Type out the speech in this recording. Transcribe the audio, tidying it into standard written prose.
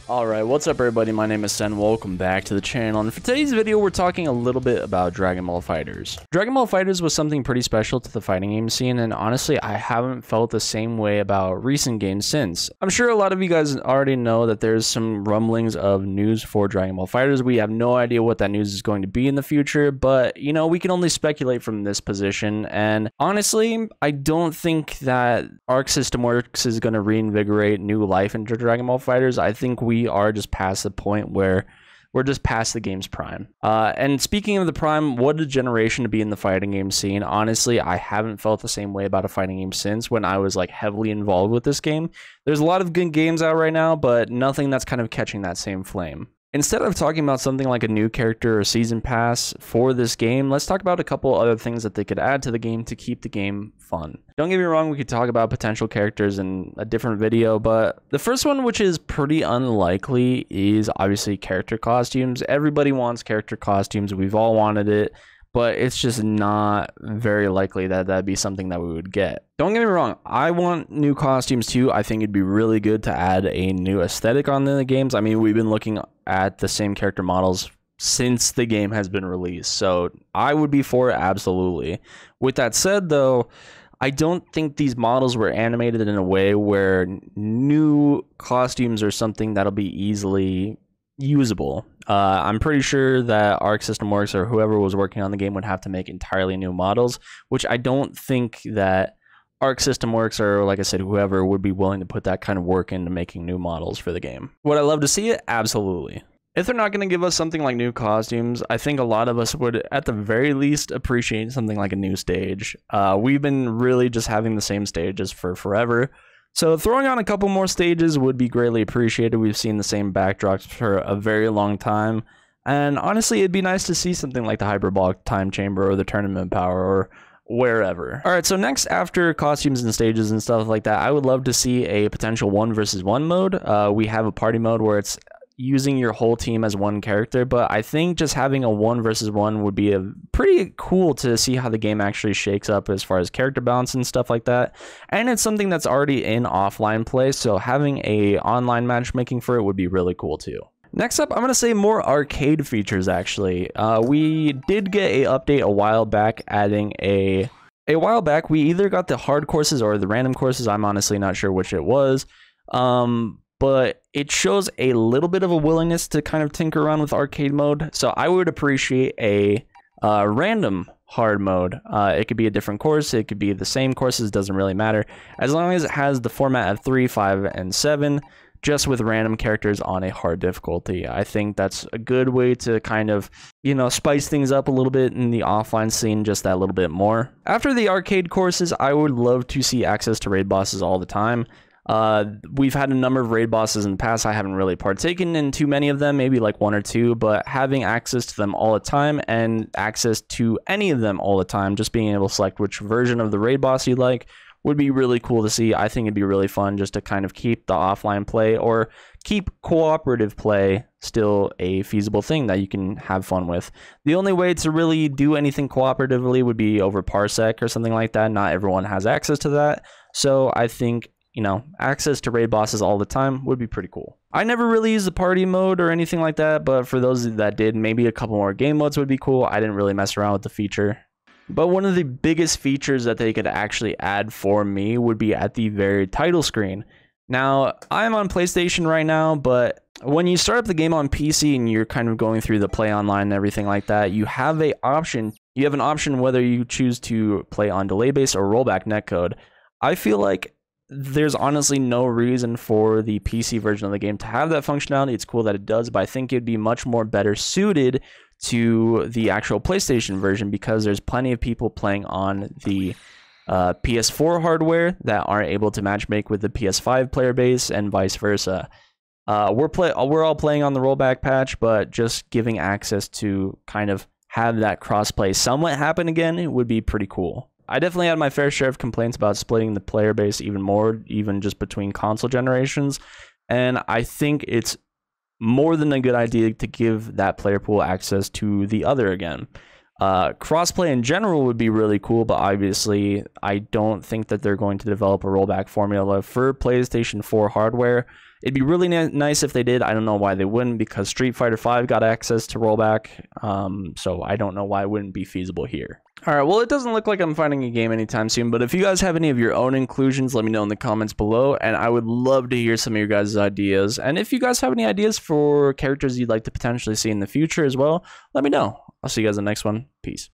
Alright, what's up everybody, my name is Sen, welcome back to the channel, and for today's video we're talking a little bit about Dragon Ball Fighterz. Dragon Ball Fighterz was something pretty special to the fighting game scene, and honestly I haven't felt the same way about recent games since. I'm sure a lot of you guys already know that there's some rumblings of news for Dragon Ball Fighterz. We have no idea what that news is going to be in the future, but you know, we can only speculate from this position, and honestly, I don't think that Arc System Works is going to reinvigorate new life into Dragon Ball Fighterz. I think we are just past the point where we're just past the game's prime. And speaking of the prime, what a generation to be in the fighting game scene. Honestly, I haven't felt the same way about a fighting game since when I was like heavily involved with this game. There's a lot of good games out right now, but nothing that's kind of catching that same flame. Instead of talking about something like a new character or season pass for this game, let's talk about a couple other things that they could add to the game to keep the game fun. Don't get me wrong, we could talk about potential characters in a different video, but the first one, which is pretty unlikely, is obviously character costumes. Everybody wants character costumes, we've all wanted it, but it's just not very likely that that'd be something that we would get. Don't get me wrong, I want new costumes too. I think it'd be really good to add a new aesthetic on the games. I mean, we've been looking at the same character models since the game has been released, so I would be for it, absolutely. With that said though, I don't think these models were animated in a way where new costumes are something that'll be easily usable. I'm pretty sure that Arc System Works or whoever was working on the game would have to make entirely new models, which I don't think that Arc System Works or, like I said, whoever would be willing to put that kind of work into making new models for the game. Would I love to see it? Absolutely. If they're not going to give us something like new costumes, I think a lot of us would, at the very least, appreciate something like a new stage. We've been really just having the same stages for forever. So throwing on a couple more stages would be greatly appreciated. We've seen the same backdrops for a very long time. And honestly, it'd be nice to see something like the Hyperbolic Time Chamber or the Tournament Power or wherever. Alright, so next, after costumes and stages and stuff like that, I would love to see a potential 1 versus 1 mode. We have a party mode where it's using your whole team as one character, but I think just having a 1 versus 1 would be a pretty cool to see how the game actually shakes up as far as character balance and stuff like that. And it's something that's already in offline play, so having a online matchmaking for it would be really cool too. Next up, I'm going to say more arcade features actually. We did get a update a while back adding a while back we either got the hard courses or the random courses. I'm honestly not sure which it was. But it shows a little bit of a willingness to kind of tinker around with arcade mode. So I would appreciate a random hard mode. It could be a different course, it could be the same courses, doesn't really matter. As long as it has the format of 3, 5, and 7, just with random characters on a hard difficulty. I think that's a good way to kind of, you know, spice things up a little bit in the offline scene just that little bit more. After the arcade courses, I would love to see access to raid bosses all the time. We've had a number of raid bosses in the past. I haven't really partaken in too many of them, maybe like 1 or 2, but having access to them all the time and access to any of them all the time, just being able to select which version of the raid boss you like, would be really cool to see. I think it'd be really fun just to kind of keep the offline play or keep cooperative play still a feasible thing that you can have fun with. The only way to really do anything cooperatively would be over Parsec or something like that. Not everyone has access to that, so I think, you know, access to raid bosses all the time would be pretty cool. I never really used the party mode or anything like that, but for those that did, maybe a couple more game modes would be cool. I didn't really mess around with the feature. But one of the biggest features that they could actually add for me would be at the very title screen. Now, I'm on PlayStation right now, but when you start up the game on PC and you're kind of going through the play online and everything like that, you have an option whether you choose to play on delay base or rollback netcode. I feel like there's honestly no reason for the PC version of the game to have that functionality. It's cool that it does, but I think it'd be much more better suited to the actual PlayStation version because there's plenty of people playing on the PS4 hardware that aren't able to matchmake with the PS5 player base and vice versa. We're all playing on the rollback patch, but just giving access to kind of have that crossplay somewhat happen again, it would be pretty cool. I definitely had my fair share of complaints about splitting the player base even more, even just between console generations, and I think it's more than a good idea to give that player pool access to the other again. Crossplay in general would be really cool, but obviously I don't think that they're going to develop a rollback formula for PlayStation 4 hardware. It'd be really nice if they did. I don't know why they wouldn't, because Street Fighter V got access to rollback. So I don't know why it wouldn't be feasible here. All right, well, it doesn't look like I'm finding a game anytime soon, but if you guys have any of your own inclusions, let me know in the comments below, and I would love to hear some of your guys' ideas. And if you guys have any ideas for characters you'd like to potentially see in the future as well, let me know. I'll see you guys in the next one. Peace.